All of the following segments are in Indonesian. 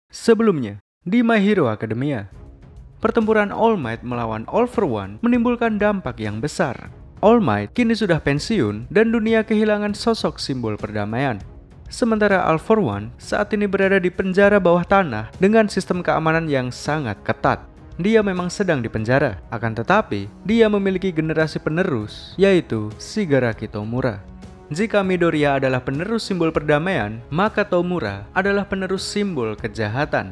Sebelumnya, di My Hero Academia, pertempuran All Might melawan All For One menimbulkan dampak yang besar. All Might kini sudah pensiun dan dunia kehilangan sosok simbol perdamaian. Sementara All For One saat ini berada di penjara bawah tanah dengan sistem keamanan yang sangat ketat. Dia memang sedang dipenjara, akan tetapi dia memiliki generasi penerus, yaitu Shigaraki Tomura. Jika Midoriya adalah penerus simbol perdamaian, maka Tomura adalah penerus simbol kejahatan.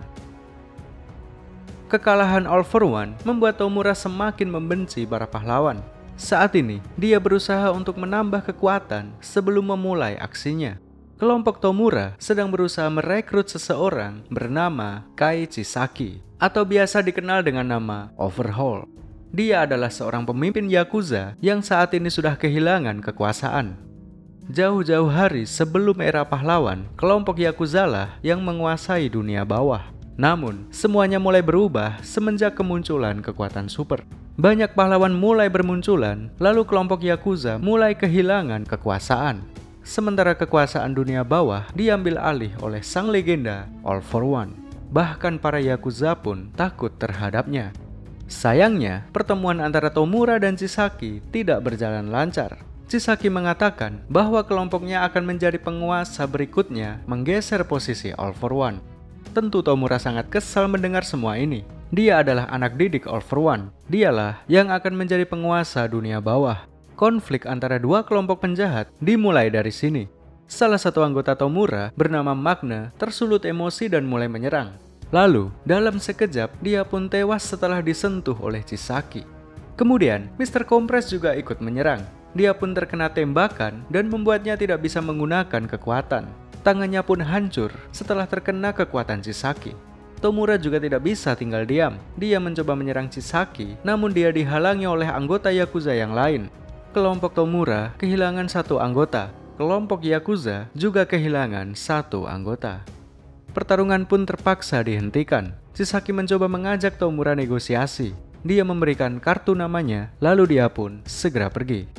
Kekalahan All For One membuat Tomura semakin membenci para pahlawan. Saat ini, dia berusaha untuk menambah kekuatan sebelum memulai aksinya. Kelompok Tomura sedang berusaha merekrut seseorang bernama Kai Chisaki, atau biasa dikenal dengan nama Overhaul. Dia adalah seorang pemimpin Yakuza yang saat ini sudah kehilangan kekuasaan. Jauh-jauh hari sebelum era pahlawan, kelompok Yakuza lah yang menguasai dunia bawah. Namun, semuanya mulai berubah semenjak kemunculan kekuatan super. Banyak pahlawan mulai bermunculan, lalu kelompok Yakuza mulai kehilangan kekuasaan. Sementara kekuasaan dunia bawah diambil alih oleh sang legenda All For One. Bahkan para Yakuza pun takut terhadapnya. Sayangnya, pertemuan antara Tomura dan Chisaki tidak berjalan lancar. Chisaki mengatakan bahwa kelompoknya akan menjadi penguasa berikutnya, menggeser posisi All For One. Tentu Tomura sangat kesal mendengar semua ini. Dia adalah anak didik All For One. Dialah yang akan menjadi penguasa dunia bawah. Konflik antara dua kelompok penjahat dimulai dari sini. Salah satu anggota Tomura bernama Magna tersulut emosi dan mulai menyerang. Lalu, dalam sekejap dia pun tewas setelah disentuh oleh Chisaki. Kemudian, Mr. Compress juga ikut menyerang. Dia pun terkena tembakan dan membuatnya tidak bisa menggunakan kekuatan. Tangannya pun hancur setelah terkena kekuatan Chisaki. Tomura juga tidak bisa tinggal diam. Dia mencoba menyerang Chisaki, namun dia dihalangi oleh anggota Yakuza yang lain. Kelompok Tomura kehilangan satu anggota. Kelompok Yakuza juga kehilangan satu anggota. Pertarungan pun terpaksa dihentikan. Chisaki mencoba mengajak Tomura negosiasi. Dia memberikan kartu namanya, lalu dia pun segera pergi.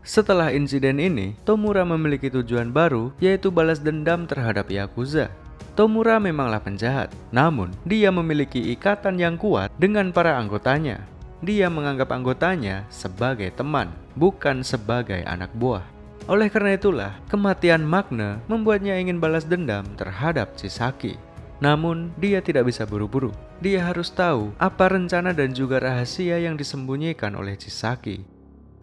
Setelah insiden ini, Tomura memiliki tujuan baru, yaitu balas dendam terhadap Yakuza. Tomura memanglah penjahat, namun dia memiliki ikatan yang kuat dengan para anggotanya. Dia menganggap anggotanya sebagai teman, bukan sebagai anak buah. Oleh karena itulah, kematian Magna membuatnya ingin balas dendam terhadap Chisaki. Namun, dia tidak bisa buru-buru. Dia harus tahu apa rencana dan juga rahasia yang disembunyikan oleh Chisaki.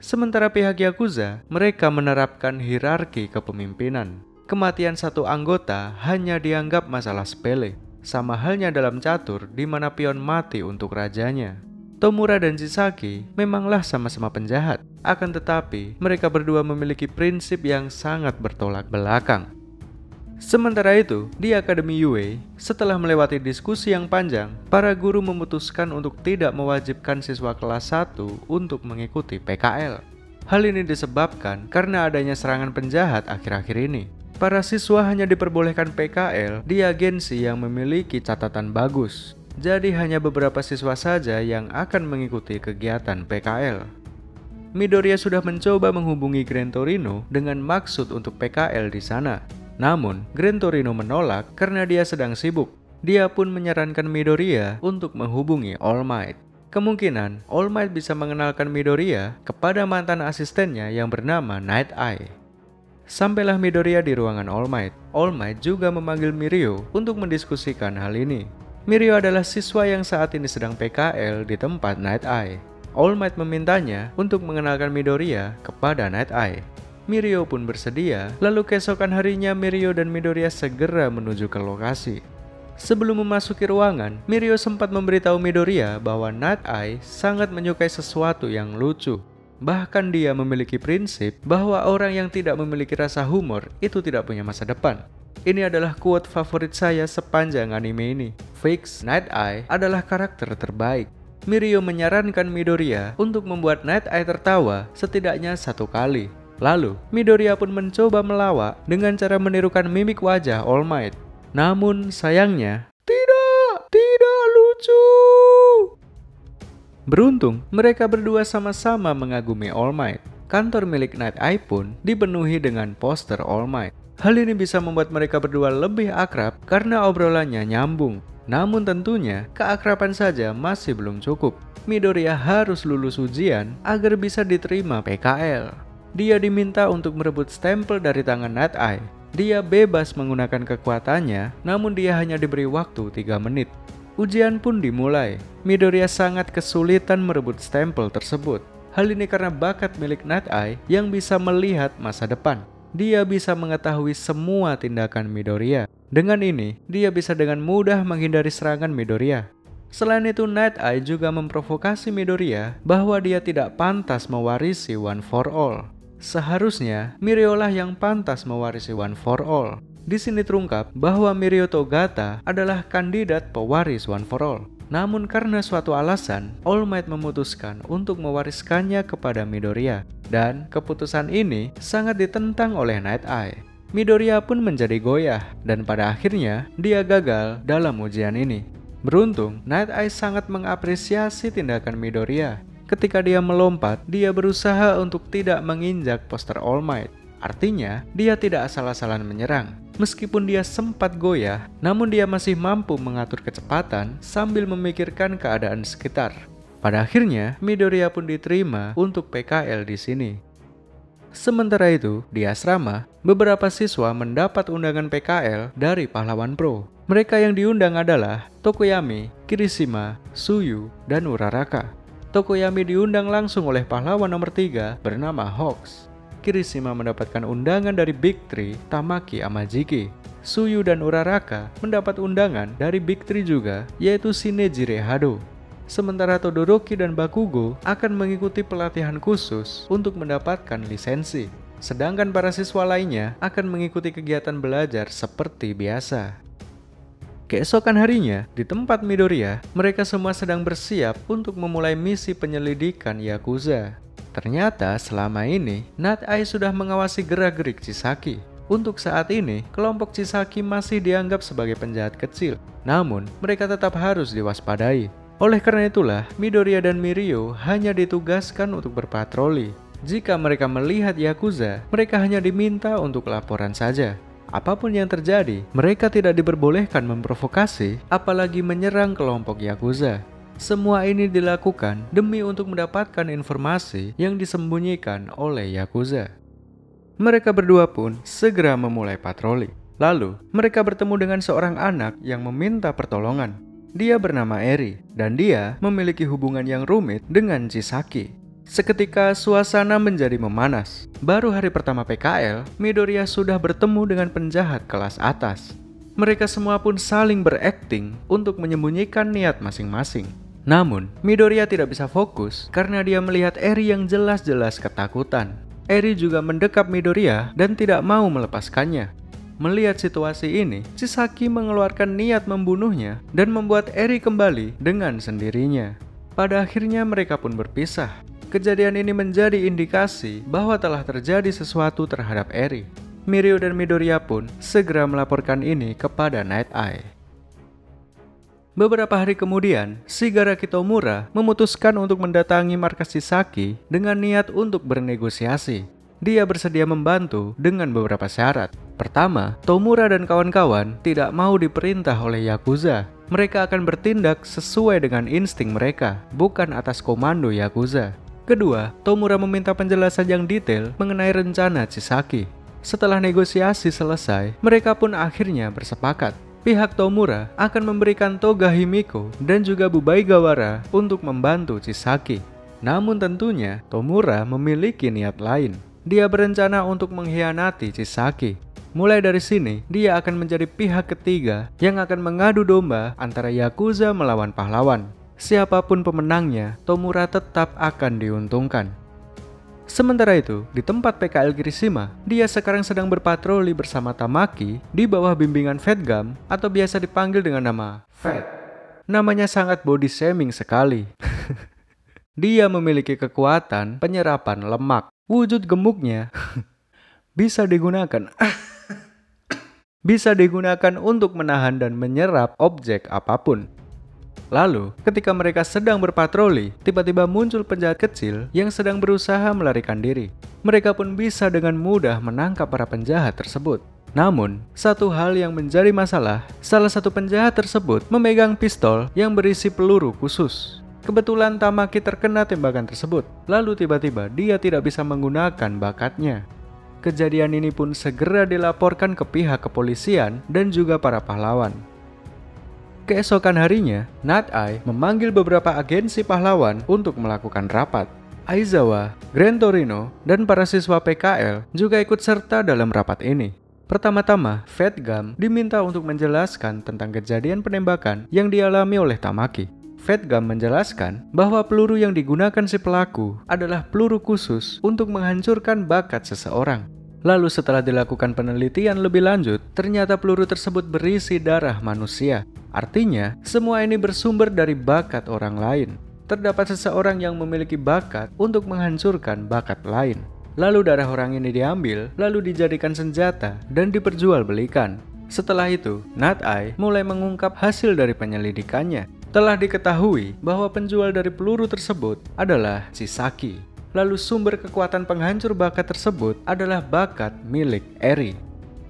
Sementara pihak Yakuza, mereka menerapkan hierarki kepemimpinan. Kematian satu anggota hanya dianggap masalah sepele, sama halnya dalam catur di mana pion mati untuk rajanya. Tomura dan Chisaki memanglah sama-sama penjahat, akan tetapi mereka berdua memiliki prinsip yang sangat bertolak belakang. Sementara itu, di Akademi Yue, setelah melewati diskusi yang panjang, para guru memutuskan untuk tidak mewajibkan siswa kelas 1 untuk mengikuti PKL. Hal ini disebabkan karena adanya serangan penjahat akhir-akhir ini. Para siswa hanya diperbolehkan PKL di agensi yang memiliki catatan bagus. Jadi hanya beberapa siswa saja yang akan mengikuti kegiatan PKL. Midoriya sudah mencoba menghubungi Gran Torino dengan maksud untuk PKL di sana. Namun, Gran Torino menolak karena dia sedang sibuk. Dia pun menyarankan Midoriya untuk menghubungi All Might. Kemungkinan All Might bisa mengenalkan Midoriya kepada mantan asistennya yang bernama Night Eye. Sampailah Midoriya di ruangan All Might. All Might juga memanggil Mirio untuk mendiskusikan hal ini. Mirio adalah siswa yang saat ini sedang PKL di tempat Night Eye. All Might memintanya untuk mengenalkan Midoriya kepada Night Eye. Mirio pun bersedia, lalu keesokan harinya Mirio dan Midoriya segera menuju ke lokasi. Sebelum memasuki ruangan, Mirio sempat memberitahu Midoriya bahwa Night Eye sangat menyukai sesuatu yang lucu. Bahkan dia memiliki prinsip bahwa orang yang tidak memiliki rasa humor itu tidak punya masa depan. Ini adalah quote favorit saya sepanjang anime ini. Fix, Night Eye adalah karakter terbaik. Mirio menyarankan Midoriya untuk membuat Night Eye tertawa setidaknya 1 kali. Lalu, Midoriya pun mencoba melawak dengan cara menirukan mimik wajah All Might. Namun, sayangnya, tidak lucu. Beruntung, mereka berdua sama-sama mengagumi All Might. Kantor milik Night Eye pun dipenuhi dengan poster All Might. Hal ini bisa membuat mereka berdua lebih akrab karena obrolannya nyambung. Namun tentunya, keakraban saja masih belum cukup. Midoriya harus lulus ujian agar bisa diterima PKL. Dia diminta untuk merebut stempel dari tangan Night Eye. Dia bebas menggunakan kekuatannya, namun dia hanya diberi waktu 3 menit. Ujian pun dimulai. Midoriya sangat kesulitan merebut stempel tersebut. Hal ini karena bakat milik Night Eye yang bisa melihat masa depan. Dia bisa mengetahui semua tindakan Midoriya. Dengan ini, dia bisa dengan mudah menghindari serangan Midoriya. Selain itu, Night Eye juga memprovokasi Midoriya bahwa dia tidak pantas mewarisi One for All. Seharusnya, Mirio lah yang pantas mewarisi One for All. Di sini terungkap bahwa Mirio Togata adalah kandidat pewaris One for All. Namun karena suatu alasan, All Might memutuskan untuk mewariskannya kepada Midoriya. Dan keputusan ini sangat ditentang oleh Night Eye. Midoriya pun menjadi goyah, dan pada akhirnya dia gagal dalam ujian ini. Beruntung, Night Eye sangat mengapresiasi tindakan Midoriya. Ketika dia melompat, dia berusaha untuk tidak menginjak poster All Might. Artinya, dia tidak asal-asalan menyerang. Meskipun dia sempat goyah, namun dia masih mampu mengatur kecepatan sambil memikirkan keadaan sekitar. Pada akhirnya, Midoriya pun diterima untuk PKL di sini. Sementara itu, di asrama, beberapa siswa mendapat undangan PKL dari pahlawan pro. Mereka yang diundang adalah Tokoyami, Kirishima, Tsuyu, dan Uraraka. Tokoyami diundang langsung oleh pahlawan nomor 3 bernama Hawks. Kirishima mendapatkan undangan dari Big Three, Tamaki Amajiki. Tsuyu dan Uraraka mendapat undangan dari Big Three juga, yaitu Shinejire Hado. Sementara Todoroki dan Bakugo akan mengikuti pelatihan khusus untuk mendapatkan lisensi. Sedangkan para siswa lainnya akan mengikuti kegiatan belajar seperti biasa. Keesokan harinya, di tempat Midoriya, mereka semua sedang bersiap untuk memulai misi penyelidikan Yakuza. Ternyata selama ini, Night Eye sudah mengawasi gerak-gerik Chisaki. Untuk saat ini, kelompok Chisaki masih dianggap sebagai penjahat kecil. Namun, mereka tetap harus diwaspadai. Oleh karena itulah, Midoriya dan Mirio hanya ditugaskan untuk berpatroli. Jika mereka melihat Yakuza, mereka hanya diminta untuk laporan saja. Apapun yang terjadi, mereka tidak diperbolehkan memprovokasi, apalagi menyerang kelompok Yakuza. Semua ini dilakukan demi untuk mendapatkan informasi yang disembunyikan oleh Yakuza. Mereka berdua pun segera memulai patroli. Lalu, mereka bertemu dengan seorang anak yang meminta pertolongan. Dia bernama Eri, dan dia memiliki hubungan yang rumit dengan Chisaki. Seketika suasana menjadi memanas. Baru hari pertama PKL, Midoriya sudah bertemu dengan penjahat kelas atas. Mereka semua pun saling berakting untuk menyembunyikan niat masing-masing. Namun, Midoriya tidak bisa fokus karena dia melihat Eri yang jelas-jelas ketakutan. Eri juga mendekap Midoriya dan tidak mau melepaskannya. Melihat situasi ini, Chisaki mengeluarkan niat membunuhnya dan membuat Eri kembali dengan sendirinya. Pada akhirnya mereka pun berpisah. Kejadian ini menjadi indikasi bahwa telah terjadi sesuatu terhadap Eri. Mirio dan Midoriya pun segera melaporkan ini kepada Night Eye. Beberapa hari kemudian, Shigaraki Tomura memutuskan untuk mendatangi markas Chisaki dengan niat untuk bernegosiasi. Dia bersedia membantu dengan beberapa syarat. Pertama, Tomura dan kawan-kawan tidak mau diperintah oleh Yakuza. Mereka akan bertindak sesuai dengan insting mereka, bukan atas komando Yakuza. Kedua, Tomura meminta penjelasan yang detail mengenai rencana Chisaki. Setelah negosiasi selesai, mereka pun akhirnya bersepakat. Pihak Tomura akan memberikan toga Himiko dan juga Bubai Gawara untuk membantu Chisaki. Namun tentunya, Tomura memiliki niat lain. Dia berencana untuk mengkhianati Chisaki. Mulai dari sini, dia akan menjadi pihak ketiga yang akan mengadu domba antara Yakuza melawan pahlawan. Siapapun pemenangnya, Tomura tetap akan diuntungkan. Sementara itu, di tempat PKL Kirishima, dia sekarang sedang berpatroli bersama Tamaki di bawah bimbingan Fat Gum atau biasa dipanggil dengan nama Fat. Namanya sangat body shaming sekali. Dia memiliki kekuatan penyerapan lemak. Wujud gemuknya bisa digunakan untuk menahan dan menyerap objek apapun. Lalu, ketika mereka sedang berpatroli, tiba-tiba muncul penjahat kecil yang sedang berusaha melarikan diri. Mereka pun bisa dengan mudah menangkap para penjahat tersebut. Namun, satu hal yang menjadi masalah, salah satu penjahat tersebut memegang pistol yang berisi peluru khusus. Kebetulan Tamaki terkena tembakan tersebut, lalu tiba-tiba dia tidak bisa menggunakan bakatnya. Kejadian ini pun segera dilaporkan ke pihak kepolisian dan juga para pahlawan. Keesokan harinya, Night Eye memanggil beberapa agensi pahlawan untuk melakukan rapat. Aizawa, Gran Torino, dan para siswa PKL juga ikut serta dalam rapat ini. Pertama-tama, Fat Gum diminta untuk menjelaskan tentang kejadian penembakan yang dialami oleh Tamaki. Fat Gum menjelaskan bahwa peluru yang digunakan si pelaku adalah peluru khusus untuk menghancurkan bakat seseorang. Lalu setelah dilakukan penelitian lebih lanjut, ternyata peluru tersebut berisi darah manusia. Artinya, semua ini bersumber dari bakat orang lain. Terdapat seseorang yang memiliki bakat untuk menghancurkan bakat lain. Lalu darah orang ini diambil, lalu dijadikan senjata dan diperjualbelikan. Setelah itu, Night Eye mulai mengungkap hasil dari penyelidikannya. Telah diketahui bahwa penjual dari peluru tersebut adalah Chisaki. Lalu sumber kekuatan penghancur bakat tersebut adalah bakat milik Eri.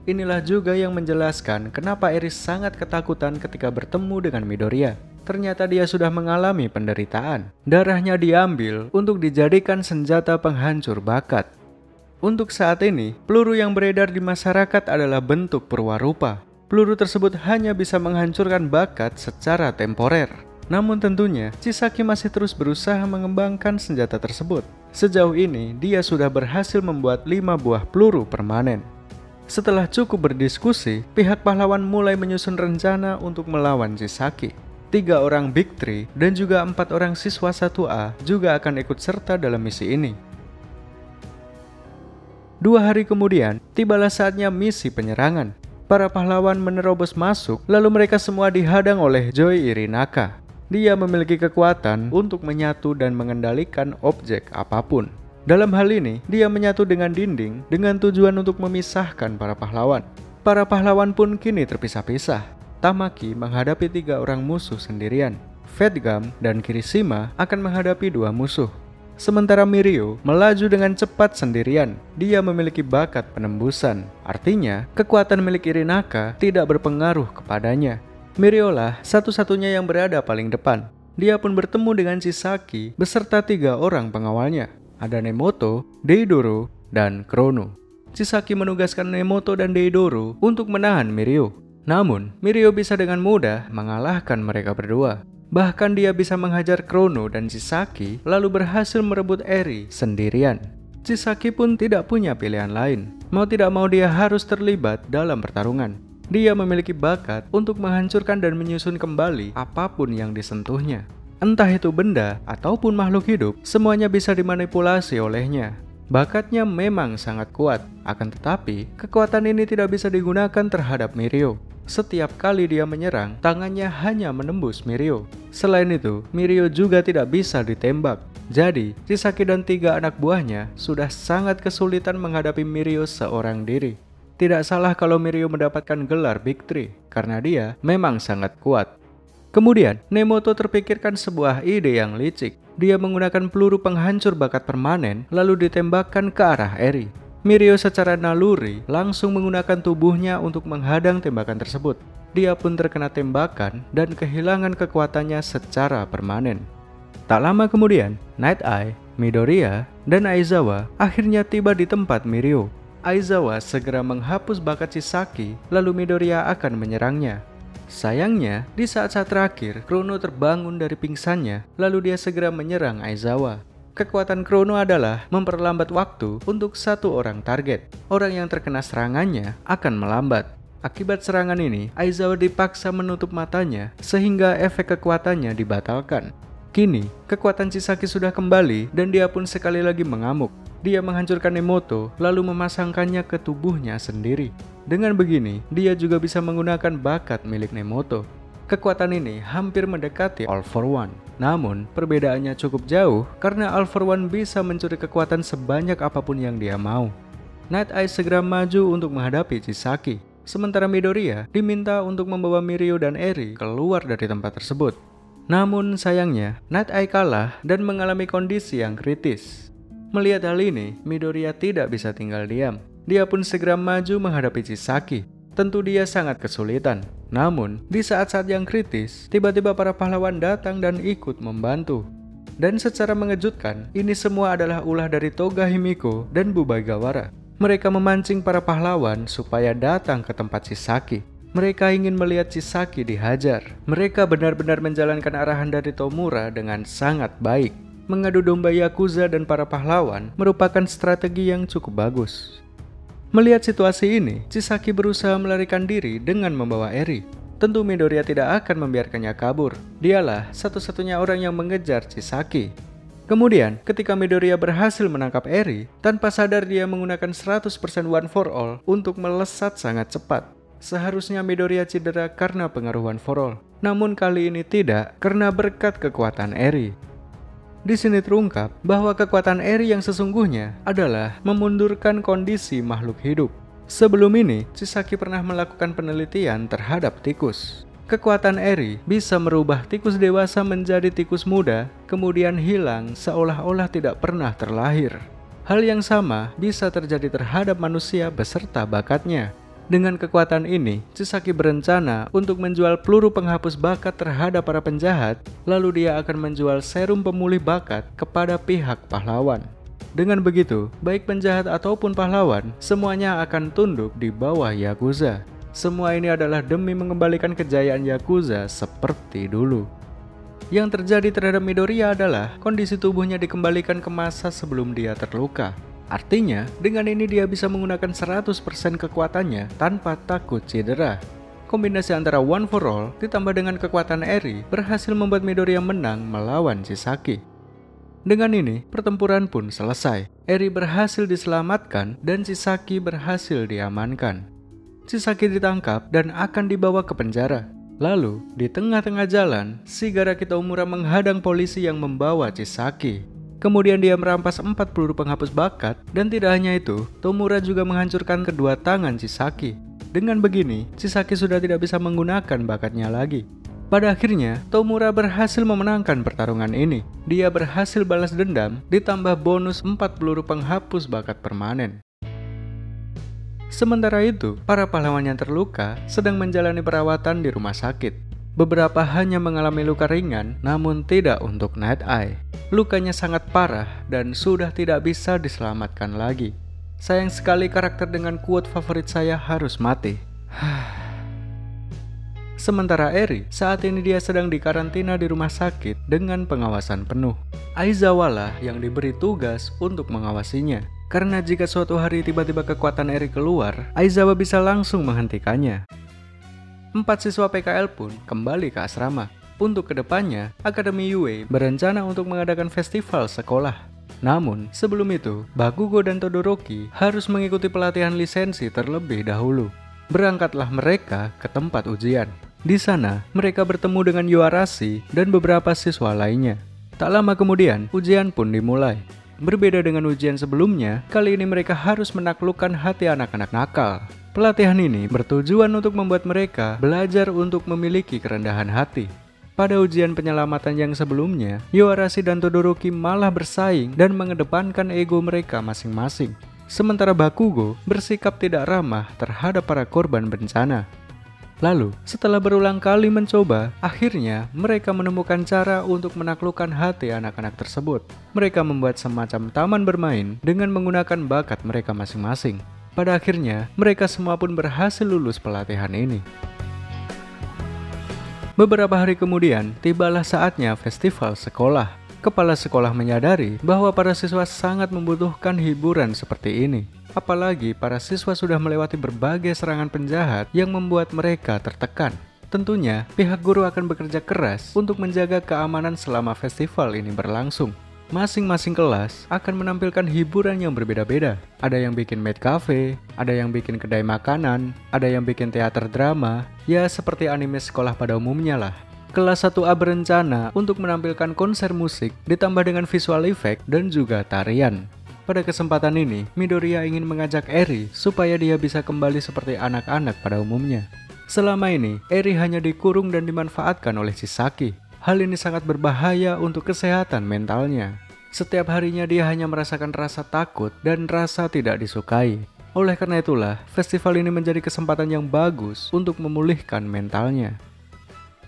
Inilah juga yang menjelaskan kenapa Eri sangat ketakutan ketika bertemu dengan Midoriya. Ternyata dia sudah mengalami penderitaan. Darahnya diambil untuk dijadikan senjata penghancur bakat. Untuk saat ini, peluru yang beredar di masyarakat adalah bentuk perwarupa. Peluru tersebut hanya bisa menghancurkan bakat secara temporer. Namun tentunya, Chisaki masih terus berusaha mengembangkan senjata tersebut. Sejauh ini, dia sudah berhasil membuat 5 buah peluru permanen. Setelah cukup berdiskusi, pihak pahlawan mulai menyusun rencana untuk melawan Chisaki. 3 orang Big Three dan juga 4 orang siswa 1A juga akan ikut serta dalam misi ini. 2 hari kemudian, tibalah saatnya misi penyerangan. Para pahlawan menerobos masuk, lalu mereka semua dihadang oleh Joy Irinaka. Dia memiliki kekuatan untuk menyatu dan mengendalikan objek apapun. Dalam hal ini, dia menyatu dengan dinding dengan tujuan untuk memisahkan para pahlawan. Para pahlawan pun kini terpisah-pisah. Tamaki menghadapi 3 orang musuh sendirian. Fat Gum dan Kirishima akan menghadapi 2 musuh. Sementara Mirio melaju dengan cepat sendirian. Dia memiliki bakat penembusan. Artinya, kekuatan milik Irinaka tidak berpengaruh kepadanya. Mirio lah satu-satunya yang berada paling depan. Dia pun bertemu dengan Chisaki beserta 3 orang pengawalnya. Ada Nemoto, Deidoro, dan Chrono. Chisaki menugaskan Nemoto dan Deidoro untuk menahan Mirio. Namun, Mirio bisa dengan mudah mengalahkan mereka berdua. Bahkan dia bisa menghajar Chrono dan Chisaki lalu berhasil merebut Eri sendirian. Chisaki pun tidak punya pilihan lain. Mau tidak mau dia harus terlibat dalam pertarungan. Dia memiliki bakat untuk menghancurkan dan menyusun kembali apapun yang disentuhnya. Entah itu benda ataupun makhluk hidup, semuanya bisa dimanipulasi olehnya. Bakatnya memang sangat kuat, akan tetapi kekuatan ini tidak bisa digunakan terhadap Mirio. Setiap kali dia menyerang, tangannya hanya menembus Mirio. Selain itu, Mirio juga tidak bisa ditembak. Jadi, Chisaki dan 3 anak buahnya sudah sangat kesulitan menghadapi Mirio seorang diri. Tidak salah kalau Mirio mendapatkan gelar Big Three, karena dia memang sangat kuat. Kemudian, Nemoto terpikirkan sebuah ide yang licik. Dia menggunakan peluru penghancur bakat permanen, lalu ditembakkan ke arah Eri. Mirio secara naluri langsung menggunakan tubuhnya untuk menghadang tembakan tersebut. Dia pun terkena tembakan dan kehilangan kekuatannya secara permanen. Tak lama kemudian, Night Eye, Midoriya, dan Aizawa akhirnya tiba di tempat Mirio. Aizawa segera menghapus bakat Chisaki, lalu Midoriya akan menyerangnya. Sayangnya, di saat-saat terakhir, Chrono terbangun dari pingsannya, lalu dia segera menyerang Aizawa. Kekuatan Chrono adalah memperlambat waktu untuk 1 orang target. Orang yang terkena serangannya akan melambat. Akibat serangan ini, Aizawa dipaksa menutup matanya sehingga efek kekuatannya dibatalkan. Kini, kekuatan Chisaki sudah kembali dan dia pun sekali lagi mengamuk. Dia menghancurkan Nemoto lalu memasangkannya ke tubuhnya sendiri. Dengan begini, dia juga bisa menggunakan bakat milik Nemoto. Kekuatan ini hampir mendekati All for One. Namun, perbedaannya cukup jauh karena All for One bisa mencuri kekuatan sebanyak apapun yang dia mau. Night Eye segera maju untuk menghadapi Chisaki. Sementara Midoriya diminta untuk membawa Mirio dan Eri keluar dari tempat tersebut. Namun sayangnya, Night Eye kalah dan mengalami kondisi yang kritis. Melihat hal ini, Midoriya tidak bisa tinggal diam. Dia pun segera maju menghadapi Chisaki. Tentu dia sangat kesulitan. Namun, di saat-saat yang kritis, tiba-tiba para pahlawan datang dan ikut membantu. Dan secara mengejutkan, ini semua adalah ulah dari Toga Himiko dan Bubaigawara. Mereka memancing para pahlawan supaya datang ke tempat Chisaki. Mereka ingin melihat Chisaki dihajar. Mereka benar-benar menjalankan arahan dari Tomura dengan sangat baik. Mengadu domba Yakuza dan para pahlawan merupakan strategi yang cukup bagus. Melihat situasi ini, Chisaki berusaha melarikan diri dengan membawa Eri. Tentu Midoriya tidak akan membiarkannya kabur. Dialah satu-satunya orang yang mengejar Chisaki. Kemudian, ketika Midoriya berhasil menangkap Eri, tanpa sadar dia menggunakan 100% One for All untuk melesat sangat cepat. Seharusnya Midoriya cedera karena pengaruh One for All. Namun kali ini tidak, karena berkat kekuatan Eri. Di sini terungkap bahwa kekuatan Eri yang sesungguhnya adalah memundurkan kondisi makhluk hidup. Sebelum ini, Chisaki pernah melakukan penelitian terhadap tikus. Kekuatan Eri bisa merubah tikus dewasa menjadi tikus muda, kemudian hilang seolah-olah tidak pernah terlahir. Hal yang sama bisa terjadi terhadap manusia beserta bakatnya. Dengan kekuatan ini, Chisaki berencana untuk menjual peluru penghapus bakat terhadap para penjahat, lalu dia akan menjual serum pemulih bakat kepada pihak pahlawan. Dengan begitu, baik penjahat ataupun pahlawan, semuanya akan tunduk di bawah Yakuza. Semua ini adalah demi mengembalikan kejayaan Yakuza seperti dulu. Yang terjadi terhadap Midoriya adalah kondisi tubuhnya dikembalikan ke masa sebelum dia terluka. Artinya, dengan ini dia bisa menggunakan 100% kekuatannya tanpa takut cedera. Kombinasi antara One for All ditambah dengan kekuatan Eri berhasil membuat Midoriya menang melawan Chisaki. Dengan ini, pertempuran pun selesai. Eri berhasil diselamatkan dan Chisaki berhasil diamankan. Chisaki ditangkap dan akan dibawa ke penjara. Lalu, di tengah-tengah jalan, Shigaraki Tomura menghadang polisi yang membawa Chisaki. Kemudian dia merampas 4 peluru penghapus bakat, dan tidak hanya itu, Tomura juga menghancurkan kedua tangan Chisaki. Dengan begini, Chisaki sudah tidak bisa menggunakan bakatnya lagi. Pada akhirnya, Tomura berhasil memenangkan pertarungan ini. Dia berhasil balas dendam, ditambah bonus 4 peluru penghapus bakat permanen. Sementara itu, para pahlawan yang terluka sedang menjalani perawatan di rumah sakit. Beberapa hanya mengalami luka ringan, namun tidak untuk Night Eye. Lukanya sangat parah dan sudah tidak bisa diselamatkan lagi. Sayang sekali karakter dengan quote favorit saya harus mati. Sementara Eri, saat ini dia sedang dikarantina di rumah sakit dengan pengawasan penuh. Aizawa lah yang diberi tugas untuk mengawasinya. Karena jika suatu hari tiba-tiba kekuatan Eri keluar, Aizawa bisa langsung menghentikannya. 4 siswa PKL pun kembali ke asrama. Untuk kedepannya, Akademi Yue berencana untuk mengadakan festival sekolah. Namun, sebelum itu, Bakugo dan Todoroki harus mengikuti pelatihan lisensi terlebih dahulu. Berangkatlah mereka ke tempat ujian. Di sana, mereka bertemu dengan Yuarashi dan beberapa siswa lainnya. Tak lama kemudian, ujian pun dimulai. Berbeda dengan ujian sebelumnya, kali ini mereka harus menaklukkan hati anak-anak nakal. Pelatihan ini bertujuan untuk membuat mereka belajar untuk memiliki kerendahan hati. Pada ujian penyelamatan yang sebelumnya, Yuarashi dan Todoroki malah bersaing dan mengedepankan ego mereka masing-masing. Sementara Bakugo bersikap tidak ramah terhadap para korban bencana. Lalu, setelah berulang kali mencoba, akhirnya mereka menemukan cara untuk menaklukkan hati anak-anak tersebut. Mereka membuat semacam taman bermain dengan menggunakan bakat mereka masing-masing. Pada akhirnya, mereka semua pun berhasil lulus pelatihan ini. Beberapa hari kemudian, tibalah saatnya festival sekolah. Kepala sekolah menyadari bahwa para siswa sangat membutuhkan hiburan seperti ini. Apalagi para siswa sudah melewati berbagai serangan penjahat yang membuat mereka tertekan. Tentunya, pihak guru akan bekerja keras untuk menjaga keamanan selama festival ini berlangsung. Masing-masing kelas akan menampilkan hiburan yang berbeda-beda. Ada yang bikin maid cafe, ada yang bikin kedai makanan, ada yang bikin teater drama, ya seperti anime sekolah pada umumnya lah. Kelas 1A berencana untuk menampilkan konser musik ditambah dengan visual effect dan juga tarian. Pada kesempatan ini, Midoriya ingin mengajak Eri supaya dia bisa kembali seperti anak-anak pada umumnya. Selama ini, Eri hanya dikurung dan dimanfaatkan oleh Chisaki. Hal ini sangat berbahaya untuk kesehatan mentalnya. Setiap harinya dia hanya merasakan rasa takut dan rasa tidak disukai. Oleh karena itulah, festival ini menjadi kesempatan yang bagus untuk memulihkan mentalnya.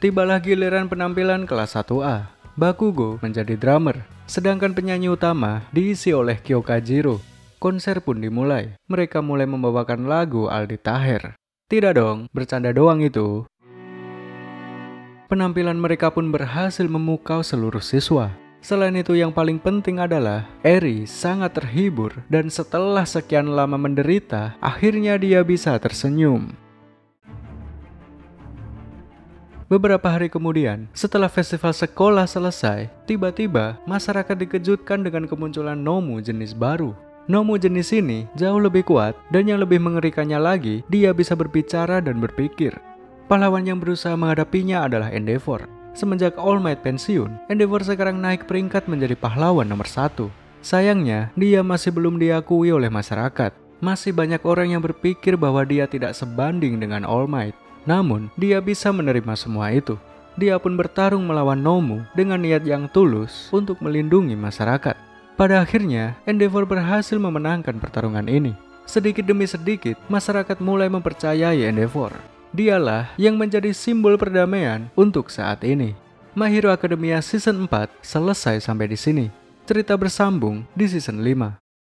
Tibalah giliran penampilan kelas 1A. Bakugo menjadi drummer, sedangkan penyanyi utama diisi oleh Kyokajiro. Konser pun dimulai. Mereka mulai membawakan lagu Aldi Taher. Tidak dong, bercanda doang itu. Penampilan mereka pun berhasil memukau seluruh siswa. Selain itu yang paling penting adalah Eri sangat terhibur dan setelah sekian lama menderita, akhirnya dia bisa tersenyum. Beberapa hari kemudian, setelah festival sekolah selesai, tiba-tiba masyarakat dikejutkan dengan kemunculan Nomu jenis baru. Nomu jenis ini jauh lebih kuat dan yang lebih mengerikannya lagi, dia bisa berbicara dan berpikir. Pahlawan yang berusaha menghadapinya adalah Endeavor. Semenjak All Might pensiun, Endeavor sekarang naik peringkat menjadi pahlawan nomor 1. Sayangnya, dia masih belum diakui oleh masyarakat. Masih banyak orang yang berpikir bahwa dia tidak sebanding dengan All Might. Namun, dia bisa menerima semua itu. Dia pun bertarung melawan Nomu dengan niat yang tulus untuk melindungi masyarakat. Pada akhirnya, Endeavor berhasil memenangkan pertarungan ini. Sedikit demi sedikit, masyarakat mulai mempercayai Endeavor. Dialah yang menjadi simbol perdamaian untuk saat ini. My Hero Academia Season 4 selesai sampai di sini. Cerita bersambung di Season 5.